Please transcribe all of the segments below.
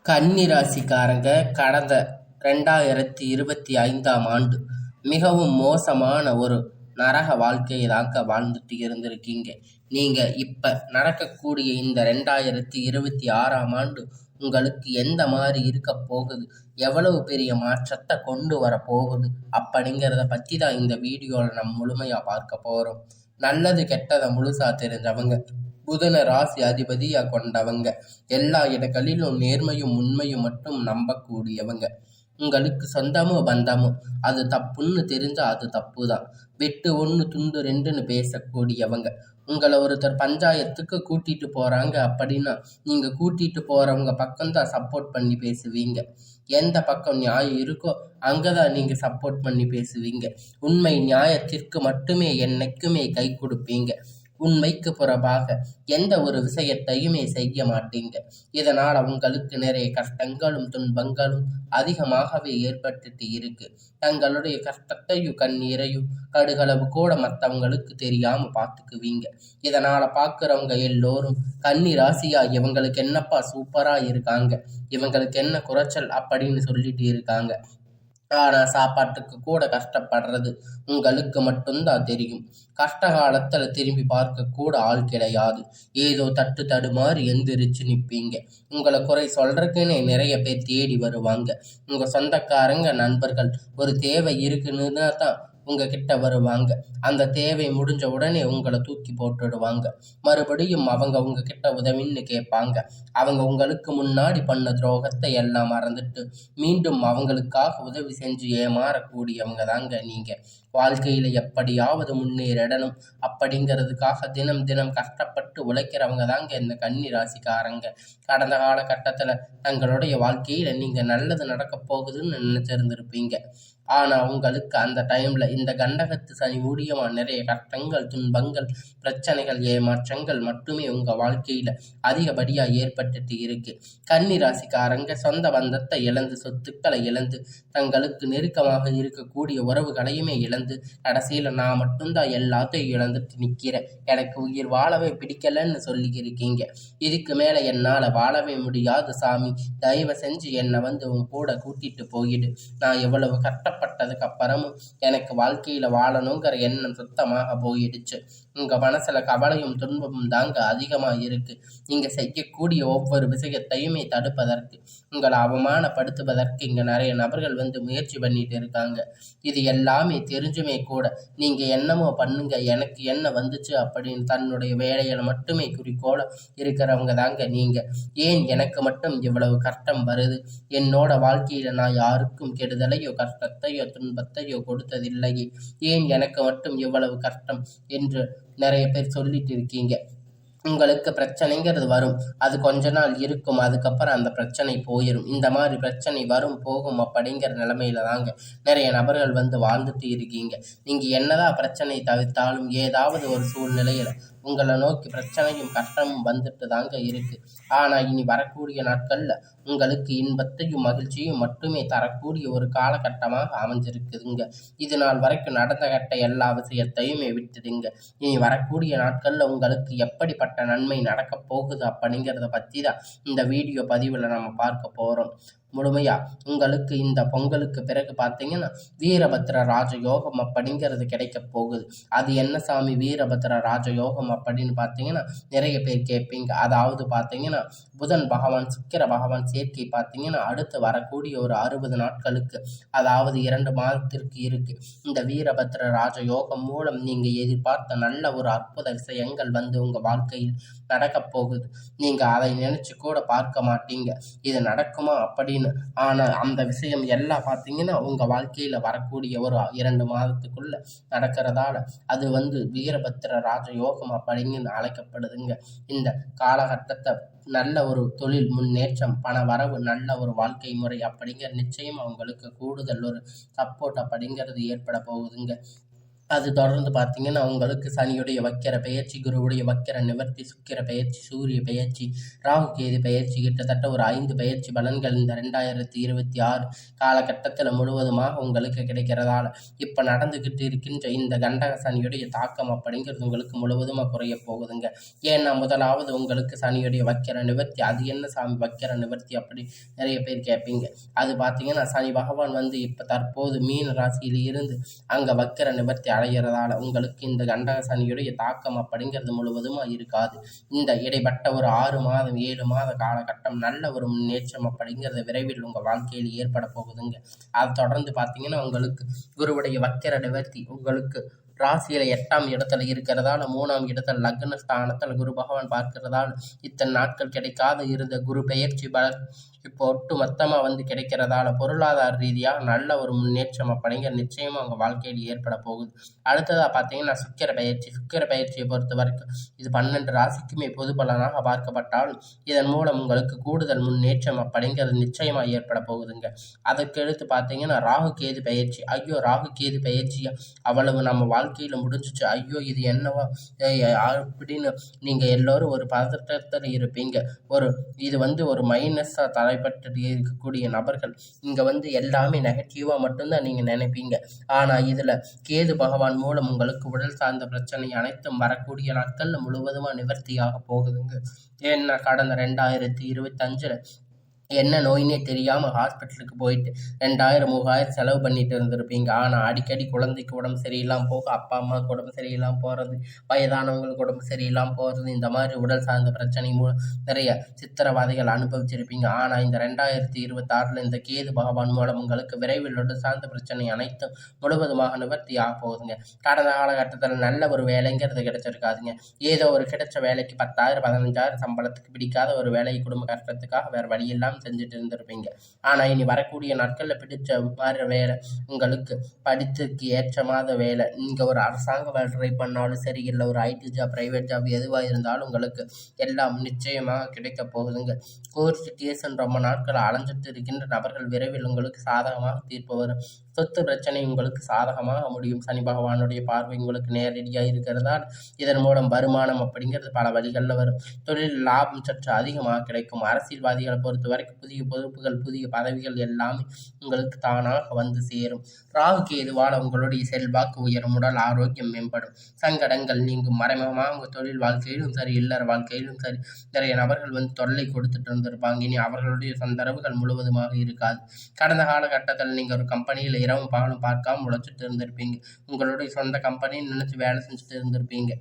கன்னி ராசிக்காரங்க கடந்த 2025ஆம் ஆண்டு மிகவும் மோசமான ஒரு நரக வாழ்க்கையை தாங்க வாழ்ந்துட்டு இருந்திருக்கீங்க. நீங்க இப்ப நடக்கக்கூடிய இந்த 2026ஆம் ஆண்டு உங்களுக்கு எந்த மாதிரி இருக்க போகுது, எவ்வளவு பெரிய மாற்றத்தை கொண்டு வர போகுது அப்படிங்கிறத பத்தி தான் இந்த வீடியோவில் நம்ம முழுமையா பார்க்க போறோம். நல்லது கெட்டதை முழுசா தெரிஞ்சவங்க, புதன ராசி அதிபதியா கொண்டவங்க, எல்லா இடங்களிலும் நேர்மையும் உண்மையும் மட்டும் நம்பக்கூடியவங்க, உங்களுக்கு சொந்தமோ பந்தமோ அது தப்புன்னு தெரிஞ்சா அது தப்பு தான், வெட்டு ஒன்று துண்டு ரெண்டுன்னு பேசக்கூடியவங்க, உங்களை ஒருத்தர் பஞ்சாயத்துக்கு கூட்டிட்டு போறாங்க அப்படின்னா நீங்க கூட்டிட்டு போறவங்க பக்கம்தான் சப்போர்ட் பண்ணி பேசுவீங்க. எந்த பக்கம் நியாயம் இருக்கோ அங்கதான் நீங்க சப்போர்ட் பண்ணி பேசுவீங்க. உண்மை நியாயத்திற்கு மட்டுமே என்னைக்குமே கை கொடுப்பீங்க. உண்மைக்கு புறம்பாக எந்த ஒரு விஷயத்தையுமே செய்ய மாட்டீங்க. இதனால உங்களுக்கு நிறைய கஷ்டங்களும் துன்பங்களும் அதிகமாகவே ஏற்பட்டுட்டு இருக்கு. தங்களுடைய கஷ்டத்தையும் கண்ணீரையும் கடுகளவு கூட மற்றவங்களுக்கு தெரியாம பார்த்துக்குவீங்க. இதனால பார்க்குறவங்க எல்லோரும் கன்னி ராசியா இவங்களுக்கு என்னப்பா சூப்பரா இருக்காங்க, இவங்களுக்கு என்ன குறைச்சல் அப்படின்னு சொல்லிட்டு இருக்காங்க. ஆனா சாப்பாட்டுக்கு கூட கஷ்டப்படுறது உங்களுக்கு மட்டும்தான் தெரியும். கஷ்ட காலத்துல திரும்பி பார்க்க கூட ஆள் கிடையாது. ஏதோ தட்டு தடுமாறி எந்திரிச்சு நிப்பீங்க. உங்களை குறை சொல்றதுக்குன்னே நிறைய பேர் தேடி வருவாங்க. உங்க சொந்தக்காரங்க நண்பர்கள் ஒரு தேவை இருக்குன்னு தான் உங்ககிட்ட வருவாங்க. அந்த தேவை முடிஞ்ச உடனே உங்களை தூக்கி போட்டுடுவாங்க. மறுபடியும் அவங்க உங்ககிட்ட உதவின்னு கேட்பாங்க. அவங்க உங்களுக்கு முன்னாடி பண்ண துரோகத்தை எல்லாம் மறந்துட்டு மீண்டும் அவங்களுக்காக உதவி செஞ்சு ஏமாறக்கூடியவங்க தாங்க நீங்க. வாழ்க்கையில எப்படியாவது முன்னேறிடணும் அப்படிங்கிறதுக்காக தினம் தினம் கஷ்டப்பட்டு உழைக்கிறவங்க தாங்க இந்த கன்னி ராசிக்காரங்க. கடந்த காலகட்டத்துல தங்களுடைய வாழ்க்கையில நீங்க நல்லது நடக்க போகுதுன்னு நினைச்சிருந்திருப்பீங்க. ஆனா உங்களுக்கு அந்த டைம்ல இந்த கண்டகத்து சனி மூலியமா நிறைய கஷ்டங்கள், துன்பங்கள், பிரச்சனைகள், ஏமாற்றங்கள் மட்டுமே உங்க வாழ்க்கையில அதிகப்படியா ஏற்பட்டுட்டு இருக்கு. கன்னி ராசிக்காரங்க சொந்த பந்தத்தை இழந்து, சொத்துக்களை இழந்து, தங்களுக்கு நெருக்கமாக இருக்கக்கூடிய உறவுகளையுமே இழந்து, கடைசியில நான் மட்டும்தான் எல்லாத்தையும் இழந்துட்டு நிக்கிறேன், எனக்கு உயிர் வாழவே பிடிக்கலன்னு சொல்லி இருக்கீங்க. இதுக்கு மேல என்னால வாழவே முடியாது சாமி, தயவு செஞ்சு என்னை உன் கூட கூட்டிட்டு போயிடு. நான் எவ்வளவு கஷ்டப்பட்டதுக்கு அப்புறமும் எனக்கு வாழ்க்கையில வாழணுங்கிற எண்ணம் சுத்தமாக போயிடுச்சு. உங்க மனசுல கவலையும் துன்பமும் தாங்க அதிகமா இருக்கு. நீங்க செய்யக்கூடிய ஒவ்வொரு விஷயத்தையுமே தடுப்பதற்கு, உங்களை அவமானப்படுத்துவதற்கு இங்க நிறைய நபர்கள் முயற்சி பண்ணிட்டு இருக்காங்க. இது எல்லாமே தெரிஞ்சுமே கூட நீங்க என்னமோ பண்ணுங்க, எனக்கு என்ன வந்துச்சு அப்படின்னு தன்னுடைய வேலையில மட்டுமே குறிக்கோள இருக்கிறவங்க தாங்க நீங்க. ஏன் எனக்கு மட்டும் இவ்வளவு கஷ்டம் வருது, என்னோட வாழ்க்கையில நான் யாருக்கும் கெடுதலையோ கஷ்டத்தையோ துன்பத்தையோ கொடுத்ததில்லையே, ஏன் எனக்கு மட்டும் இவ்வளவு கஷ்டம் என்று நிறைய பேர் சொல்லிட்டு இருக்கீங்க. உங்களுக்கு பிரச்சனைங்கிறது வரும், அது கொஞ்ச நாள் இருக்கும், அதுக்கப்புறம் அந்த பிரச்சனை போயிடும். இந்த மாதிரி பிரச்சனை வரும் போகும் அப்படிங்கிற நிலைமையில தாங்க நிறைய நபர்கள் வாழ்ந்துட்டு இருக்கீங்க. நீங்க என்னதான் பிரச்சனை தவிர்த்தாலும் ஏதாவது ஒரு சூழ்நிலையில உங்களை நோக்கி பிரச்சனையும் கஷ்டமும் வந்துட்டு தாங்க இருக்கு. ஆனா இனி வரக்கூடிய நாட்கள்ல உங்களுக்கு இன்பத்தையும் மகிழ்ச்சியும் மட்டுமே தரக்கூடிய ஒரு காலகட்டமாக அமைஞ்சிருக்குதுங்க. இது நாள் வரைக்கும் நடந்த கட்ட எல்லா விஷயத்தையுமே விட்டுடுங்க. இனி வரக்கூடிய நாட்கள்ல உங்களுக்கு எப்படிப்பட்ட நன்மை நடக்க போகுது அப்படிங்கிறத பத்தி தான் இந்த வீடியோ பதிவுல நம்ம பார்க்க போறோம். முழுமையா உங்களுக்கு இந்த பொங்கலுக்கு பிறகு பார்த்தீங்கன்னா வீரபத்ர ராஜயோகம் அப்படிங்கிறது கிடைக்க போகுது. அது என்ன சாமி வீரபத்ர ராஜயோகம் அப்படின்னு பார்த்தீங்கன்னா நிறைய பேர் கேட்பீங்க. அதாவது பார்த்தீங்கன்னா புதன் பகவான் சுக்கிர பகவான் சேர்க்கை பார்த்தீங்கன்னா அடுத்து வரக்கூடிய ஒரு 60 நாட்களுக்கு, அதாவது 2 மாதத்திற்கு இருக்கு. இந்த வீரபத்ர ராஜயோகம் மூலம் நீங்க எதிர்பார்த்த நல்ல ஒரு அற்புத விஷயங்கள் உங்க வாழ்க்கையில் நடக்க போகுது. நீங்க அதை நினைச்சு கூட பார்க்க மாட்டீங்க இது நடக்குமா அப்படின்னு. ஆனா அந்த விஷயம் எல்லாம் பார்த்தீங்கன்னா உங்க வாழ்க்கையில வரக்கூடிய ஒரு 2 மாதத்துக்குள்ள நடக்கிறதால அது வீரபத்திர ராஜயோகம் அப்படின்னு அழைக்கப்படுதுங்க. இந்த காலகட்டத்தை நல்ல ஒரு தொழில் முன்னேற்றம், பண வரவு, நல்ல ஒரு வாழ்க்கை முறை அப்படிங்கிற நிச்சயம் அவங்களுக்கு கூடுதல் ஒரு சப்போர்ட் அப்படிங்கிறது ஏற்பட போகுதுங்க. அது தொடர்ந்து பார்த்தீங்கன்னா, உங்களுக்கு சனியுடைய வக்கிர பெயர்ச்சி, குருவுடைய வக்கிர நிவர்த்தி, சுக்கிர பெயர்ச்சி, சூரிய பெயர்ச்சி, ராகு கேது பெயர்ச்சி கிட்டத்தட்ட ஒரு 5 பெயர்ச்சி பலன்கள் இந்த 2026 காலகட்டத்தில முழுவதுமாக உங்களுக்கு கிடைக்கிறதால, இப்ப நடந்துகிட்டு இருக்கின்ற இந்த கண்டக சனியுடைய தாக்கம் அப்படிங்கிறது உங்களுக்கு முழுவதுமா குறைய போகுதுங்க. ஏன்னா, முதலாவது உங்களுக்கு சனியுடைய வக்கிர நிவர்த்தி. அது என்ன சாமி வக்கிர நிவர்த்தி அப்படி நிறைய பேர் கேட்பீங்க. அது பார்த்தீங்கன்னா, சனி பகவான் வந்து இப்ப தற்போது மீன ராசியில இருந்து அங்க வக்கிர நிவர்த்தி அடைகிறதால உங்களுக்கு இந்த கண்டக சனியுடைய தாக்கம் அப்படிங்கிறது முழுவதுமா இருக்காது. இந்த இடைப்பட்ட ஒரு 6 மாதம் 7 மாத காலகட்டம் நல்ல ஒரு முன்னேற்றம் அப்படிங்கிறது விரைவில் உங்க வாழ்க்கையில் ஏற்பட போகுதுங்க. அதை தொடர்ந்து பார்த்தீங்கன்னா, உங்களுக்கு குருவுடைய வக்கிர நிவர்த்தி உங்களுக்கு ராசியில 8ஆம் இடத்துல இருக்கிறதால 3ஆம் இடத்துல லக்ன ஸ்தானத்துல குரு பகவான் பார்க்கிறதால இத்தனை நாட்கள் கிடைக்காத இருந்த குரு பெயர்ச்சி பலன் இப்போ ஒட்டு மொத்தமா வந்து கிடைக்கிறதால பொருளாதார ரீதியாக நல்ல ஒரு முன்னேற்றம் அப்படிங்கிற நிச்சயமா உங்க வாழ்க்கையில் ஏற்பட போகுது. அடுத்ததா பார்த்தீங்கன்னா சுக்கிர பயிற்சியை பொறுத்த வரைக்கும் இது 12 ராசிக்குமே பொது பலனாக பார்க்கப்பட்டாலும் இதன் மூலம் உங்களுக்கு கூடுதல் முன்னேற்றம் அப்படிங்கிறது நிச்சயமா ஏற்பட போகுதுங்க. அதற்கு அடுத்து பார்த்தீங்கன்னா ராகு கேது பயிற்சி. ஐயோ, ராகு கேது பயிற்சியா அவ்வளவு நம்ம வாழ்க்கையில முடிஞ்சிச்சு, ஐயோ இது என்னவா அப்படின்னு நீங்க எல்லோரும் ஒரு பதட்டத்தில் இருப்பீங்க. இது வந்து ஒரு மைனஸா தலைப்பட்டு இருக்கக்கூடிய நபர்கள் இங்க வந்து எல்லாமே நெகட்டிவா மட்டும்தான் நீங்க நினைப்பீங்க. ஆனா இதுல கேது பகவான் மூலம் உங்களுக்கு உடல் சார்ந்த பிரச்சனை அனைத்தும் வரக்கூடிய நாட்கள்ல முழுவதுமா நிவர்த்தியாக போகுதுங்க. ஏன்னா கடந்த 2025ல என்ன நோயினே தெரியாம ஹாஸ்பிட்டலுக்கு போயிட்டு 2000 3000 செலவு பண்ணிட்டு இருந்திருப்பீங்க. ஆனா அடிக்கடி குழந்தைக்கு உடம்பு சரியில்லாம போக, அப்பா அம்மாவுக்கு உடம்பு சரியில்லாம போறது, வயதானவங்களுக்கு உடம்பு சரியில்லாம போறது, இந்த மாதிரி உடல் சார்ந்த பிரச்சனை மூலம் நிறைய சித்திரவதைகள் அனுபவிச்சிருப்பீங்க. ஆனா இந்த 2026ல இந்த கேது பகவான் மூலம் உங்களுக்கு விரைவில் உடல் சார்ந்த பிரச்சனை அனைத்தும் முழுவதுமாக நிவர்த்தி ஆக போகுதுங்க. கடந்த காலகட்டத்தில் நல்ல ஒரு வேலைங்கிறது கிடைச்சிருக்காதுங்க. ஏதோ ஒரு கிடைச்ச வேலைக்கு 10,000 15,000 சம்பளத்துக்கு பிடிக்காத ஒரு வேலையை குடும்ப கஷ்டத்துக்காக வேற வழி இல்லாம செஞ்சுட்டு இருந்திருப்பீங்க. ஆனா இனி வரக்கூடிய நாட்கள்ல பிடிச்ச மாதிரி வேலை, உங்களுக்கு படித்ததுக்கு ஏற்றமாத வேலை, நீங்க ஒரு அரசாங்க வேலை ட்ரை பண்ணாலும் சரி, இல்லை ஒரு ஐடி ஜாப் பிரைவேட் ஜாப் எதுவா இருந்தாலும் உங்களுக்கு எல்லாம் நிச்சயமாக கிடைக்க போகுதுங்க. கோர்ட் கேஸ்ன்னு ரொம்ப நாட்கள் அலைஞ்சிட்டு இருக்கின்ற நபர்கள் விரைவில் உங்களுக்கு சாதகமாக தீர்ப்பு வரும். சொத்து பிரச்சனை உங்களுக்கு சாதகமாக முடியும். சனி பகவானுடைய பார்வை உங்களுக்கு நேரடியாக இருக்கிறதால் இதன் மூலம் வருமானம் அப்படிங்கிறது பல வழிகளில் வரும். தொழில் லாபம் சற்று அதிகமாக கிடைக்கும். அரசியல்வாதிகளை பொறுத்த வரைக்கும் புதிய பொறுப்புகள் புதிய பதவிகள் எல்லாமே உங்களுக்கு தானாக வந்து சேரும். ராகு கேதுவால் உங்களுடைய செல்வாக்கு உயரும். உடல் ஆரோக்கியம் மேம்படும். சங்கடங்கள் நீங்கும். மறைமுகமாக உங்கள் தொழில் வாழ்க்கையிலும் சரி, இல்லற வாழ்க்கையிலும் சரி, நிறைய நபர்கள் வந்து தொல்லை கொடுத்துட்டு இருந்திருப்பாங்க. இனி அவர்களுடைய தொந்தரவுகள் முழுவதுமாக இருக்காது. கடந்த காலகட்டத்தில் நீங்கள் ஒரு கம்பெனியில் இரவும் பகலும் பார்க்காம உழைச்சிட்டு இருந்திருப்பீங்க. உங்களுடைய சொந்த கம்பெனின்னு நினைச்சு வேலை செஞ்சுட்டு இருந்திருப்பீங்க.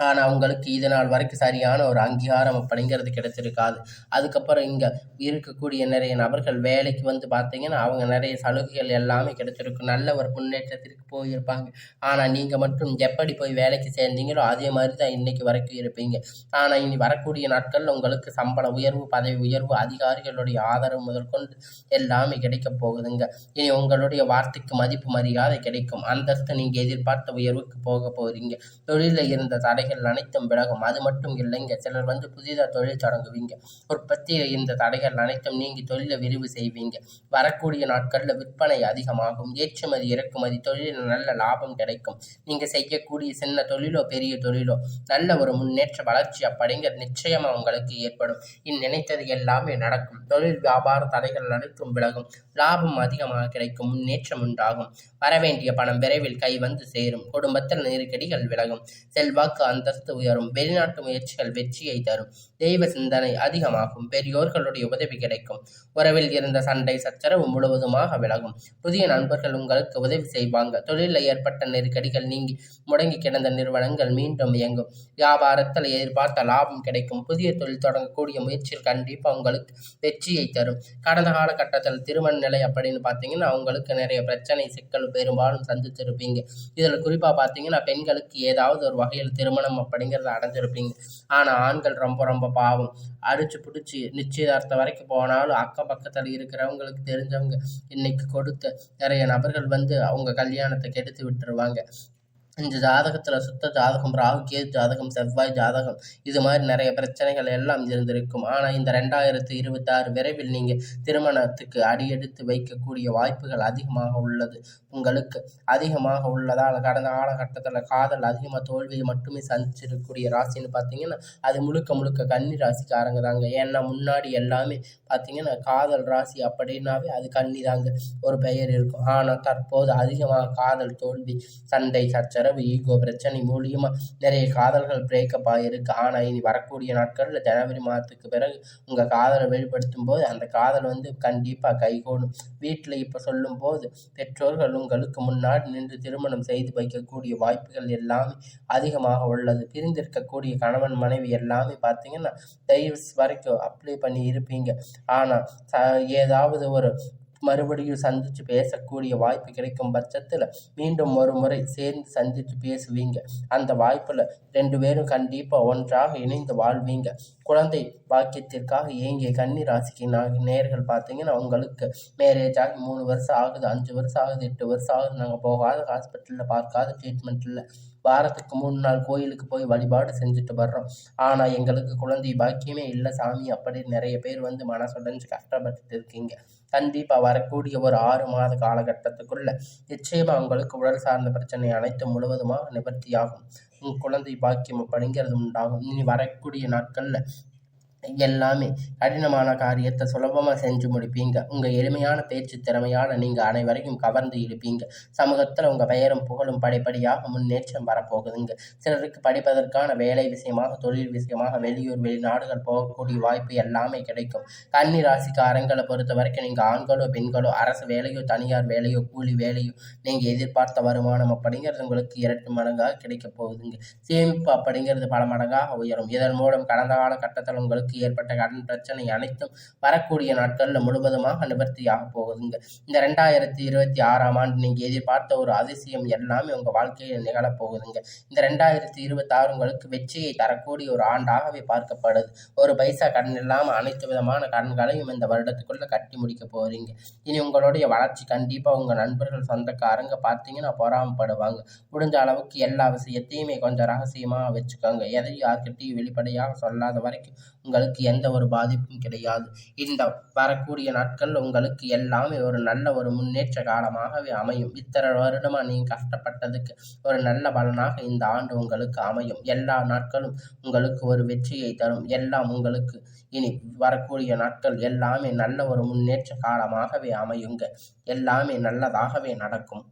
ஆனா உங்களுக்கு இது நாள் வரைக்கும் சரியான ஒரு அங்கீகாரம் அப்படிங்கிறது கிடைச்சிருக்காது. அதுக்கப்புறம் இங்க இருக்கக்கூடிய நிறைய நபர்கள் வேலைக்கு வந்து பார்த்தீங்கன்னா, அவங்க நிறைய சலுகைகள் எல்லாமே கிடைச்சிருக்கும். நல்ல ஒரு முன்னேற்றத்திற்கு போயிருப்பாங்க. ஆனா நீங்க மட்டும் எப்படி போய் வேலைக்கு சேர்ந்தீங்களோ அதே மாதிரி தான் இன்னைக்கு வரைக்கும் இருப்பீங்க. ஆனா இனி வரக்கூடிய நாட்கள்ல உங்களுக்கு சம்பள உயர்வு, பதவி உயர்வு, அதிகாரிகளுடைய ஆதரவு முதற்கொண்டு எல்லாமே கிடைக்கப் போகுதுங்க. இனி உங்களுடைய வார்த்தைக்கு மதிப்பு மரியாதை கிடைக்கும். அந்தஸ்து நீங்க எதிர்பார்த்த உயர்வுக்கு போக போறீங்க. தொழிலில் இருந்த தடைகள் அனைத்தும் விலகும். அது மட்டும் இல்லைங்க, சிலர் வந்து புதிதாக தொழில் தொடங்குவீங்க. உற்பத்தியில் இருந்த தடைகள் அனைத்தும் நீங்கி தொழிலை விரிவு செய்வீங்க. வரக்கூடிய நாட்களில் விற்பனை அதிகமாகும். ஏற்றுமதி இறக்குமதி தொழிலில் நல்ல லாபம் கிடைக்கும். நீங்க செய்யக்கூடிய சின்ன தொழிலோ பெரிய தொழிலோ நல்ல ஒரு முன்னேற்ற வளர்ச்சி அப்படிங்கிற நிச்சயமா உங்களுக்கு ஏற்படும். நினைத்தது எல்லாமே நடக்கும். தொழில் வியாபார தடைகள் அனைத்தும் விலகும். லாபம் அதிகமாக கிடைக்கும். முன்னேற்றம் உண்டாகும். வரவேண்டிய பணம் விரைவில் கை வந்து சேரும். குடும்பத்தில் நெருக்கடிகள் விலகும். செல்வாக்கு அந்தஸ்து உயரும். வெளிநாட்டு முயற்சிகள் வெற்றியை தரும். தெய்வ சிந்தனை அதிகமாகும். பெரியோர்களுடைய உதவி கிடைக்கும். உறவில் இருந்த சண்டை சச்சரவு முழுவதுமாக விலகும். புதிய நண்பர்கள் உங்களுக்கு உதவி செய்வாங்க. தொழிலில் ஏற்பட்ட நெருக்கடிகள் நீங்கி முடங்கி கிடந்த நிறுவனங்கள் மீண்டும் இயங்கும். வியாபாரத்தில் எதிர்பார்த்த லாபம் கிடைக்கும். புதிய தொழில் தொடங்கக்கூடிய முயற்சியில் கண்டிப்பாக உங்களுக்கு வெற்றியை தரும். கடந்த காலகட்டத்தில் திருமண நிலை அப்படின்னு பார்த்தீங்கன்னா அவங்களுக்கு நிறைய பிரச்சனை சிக்கல் பெரும்பாலும் சந்திச்சிருப்பீங்க. இதில் குறிப்பாக பார்த்தீங்கன்னா பெண்களுக்கு ஏதாவது ஒரு வகையில் திருமணம் அப்படிங்கிறத அடைஞ்சிருப்பீங்க. ஆனால் ஆண்கள் ரொம்ப ரொம்ப பாவம். அடிச்சு பிடிச்சி நிச்சயதார்த்தம் வரைக்கும் போனாலும் அக்கம் பக்கத்தில் இருக்கிறவங்களுக்கு தெரிஞ்சவங்க இன்னைக்கு கொடுத்த நிறைய நபர்கள் வந்து அவங்க கல்யாணத்தை கெடுத்து விட்டுருவாங்க. இந்த ஜாதகத்துல சுத்த ஜாதகம், ராகு கேது ஜாதகம், செவ்வாய் ஜாதகம் இது மாதிரி நிறைய பிரச்சனைகள் எல்லாம் இருந்திருக்கும். ஆனா இந்த 2026 விரைவில் நீங்க திருமணத்துக்கு அடியெடுத்து வைக்கக்கூடிய வாய்ப்புகள் அதிகமாக உள்ளது. உங்களுக்கு அதிகமாக உள்ளதால் கடந்த காலகட்டத்துல காதல் அதிகமா தோல்வியை மட்டுமே சந்திச்சிருக்கக்கூடிய ராசின்னு பார்த்தீங்கன்னா, அது முழுக்க முழுக்க கன்னி ராசிக்காரங்க தாங்க. ஏன்னா முன்னாடி எல்லாமே பார்த்தீங்கன்னா காதல் ராசி அப்படின்னாவே அது கன்னி தாங்க ஒரு பெயர் இருக்கும். ஆனா தற்போது அதிகமாக காதல் தோல்வி, சண்டை சச்சரவு, ஈகோ பிரச்சனை மூலியமா நிறைய காதல்கள் பிரேக்கப் ஆகிருக்கு. ஆனா இனி வரக்கூடிய நாட்கள்ல ஜனவரி மாதத்துக்கு பிறகு உங்க காதலை வெளிப்படுத்தும் போது அந்த காதல் கண்டிப்பா கைகூடும். வீட்டுல இப்ப சொல்லும் போது பெற்றோர்கள் உங்களுக்கு முன்னாடி நின்று திருமணம் செய்து வைக்கக்கூடிய வாய்ப்புகள் எல்லாமே அதிகமாக உள்ளது. பிரிந்திருக்கக்கூடிய கணவன் மனைவி எல்லாமே பார்த்தீங்கன்னா டைவர்ஸ் வரைக்கும் அப்ளை பண்ணி இருப்பீங்க. ஆனா ஏதாவது ஒரு மறுபடியும் சந்திச்சு பேசக்கூடிய வாய்ப்பு கிடைக்கும் பட்சத்துல மீண்டும் ஒரு முறை சேர்ந்து சந்திச்சு பேசுவீங்க. அந்த வாய்ப்புல 2 பேரும் கண்டிப்பா ஒன்றாக இணைந்து வாழ்வீங்க. குழந்தை பாக்கியத்திற்காக ஏங்கிய கன்னி ராசிக்கு நேயர்கள் பார்த்தீங்கன்னா, உங்களுக்கு மேரேஜ் ஆகி 3 வருஷம் ஆகுது, 5 வருஷம் ஆகுது, 8 வருஷம் ஆகுது, நாங்க போகாத ஹாஸ்பிட்டல்ல பார்க்காத ட்ரீட்மெண்ட் இல்ல, வாரத்துக்கு 3 நாள் கோயிலுக்கு போய் வழிபாடு செஞ்சுட்டு வர்றோம், ஆனா எங்களுக்கு குழந்தை பாக்கியமே இல்ல சாமி அப்படின்னு நிறைய பேர் மனசுடைஞ்சு கஷ்டப்பட்டுட்டு இருக்கீங்க. கண்டிப்பா வரக்கூடிய ஒரு 6 மாத காலகட்டத்துக்குள்ள நிச்சயமா உங்களுக்கு உடல் சார்ந்த பிரச்சனை அனைத்தும் முழுவதுமாக நிவர்த்தியாகும். குழந்தை பாக்கியம் அப்படிங்கிறது உண்டாகும். இனி வரக்கூடிய நாட்கள்ல எல்லாமே கடினமான காரியத்தை சுலபமா செஞ்சு முடிப்பீங்க. உங்க எளிமையான பேச்சு திறமையால நீங்க அனைவரையும் கவர்ந்து இழுப்பீங்க. சமூகத்துல உங்க பெயரும் புகழும் படிப்படியாக முன்னேற்றம் வரப்போகுதுங்க. சிலருக்கு படிப்பதற்கான வேலை விஷயமாக, தொழில் விஷயமாக வெளியூர் வெளிநாடுகள் போகக்கூடிய வாய்ப்பு எல்லாமே கிடைக்கும். கன்னி ராசிக்காரங்களை பொறுத்த வரைக்கும் நீங்க ஆண்களோ பெண்களோ அரசு வேலையோ தனியார் வேலையோ கூலி வேலையோ நீங்க எதிர்பார்த்த வருமானம் அப்படிங்கிறது உங்களுக்கு 2 மடங்காக கிடைக்க போகுதுங்க. சேமிப்பு அப்படிங்கிறது பல மடங்காக உயரும். இதன் மூலம் கடந்த காலகட்டத்தில் உங்களுக்கு ஏற்பட்ட கடன் பிரச்சனை அனைத்தும் வரக்கூடிய நாட்கள்ல முழுவதுமாக நிவர்த்தியாக போகுதுங்க. இந்த 2026ஆம் ஆண்டு நீங்க எதிர்பார்த்த ஒரு அதிசயம் எல்லாமே உங்க வாழ்க்கையில் நிகழப் போகுதுங்க. இந்த 2026 உங்களுக்கு வெற்றியை தரக்கூடிய ஒரு ஆண்டாகவே பார்க்கப்படுது. ஒரு பைசா கடன் இல்லாம அனைத்து விதமான கடன்களையும் இந்த வருடத்துக்குள்ள கட்டி முடிக்க போறீங்க. இனி உங்களுடைய வளர்ச்சி கண்டிப்பா உங்க நண்பர்கள் சொந்தக்காரங்க பார்த்தீங்கன்னா பொறாமப்படுவாங்க. முடிஞ்ச அளவுக்கு எல்லா விஷயத்தையுமே கொஞ்சம் ரகசியமா வச்சுக்கோங்க. எதையும் யார்கிட்டையும் வெளிப்படையாக சொல்லாத வரைக்கும் உங்களுக்கு எந்த ஒரு பாதிப்பும் கிடையாது. இந்த வரக்கூடிய நாட்கள் உங்களுக்கு எல்லாமே ஒரு நல்ல ஒரு முன்னேற்ற காலமாகவே அமையும். இத்தனை வருடமா நீங்க கஷ்டப்பட்டதுக்கு ஒரு நல்ல பலனாக இந்த ஆண்டு உங்களுக்கு அமையும். எல்லா நாட்களும் உங்களுக்கு ஒரு வெற்றியை தரும். எல்லாம் உங்களுக்கு இனி வரக்கூடிய நாட்கள் எல்லாமே நல்ல ஒரு முன்னேற்ற காலமாகவே அமையுங்க. எல்லாமே நல்லதாகவே நடக்கும்.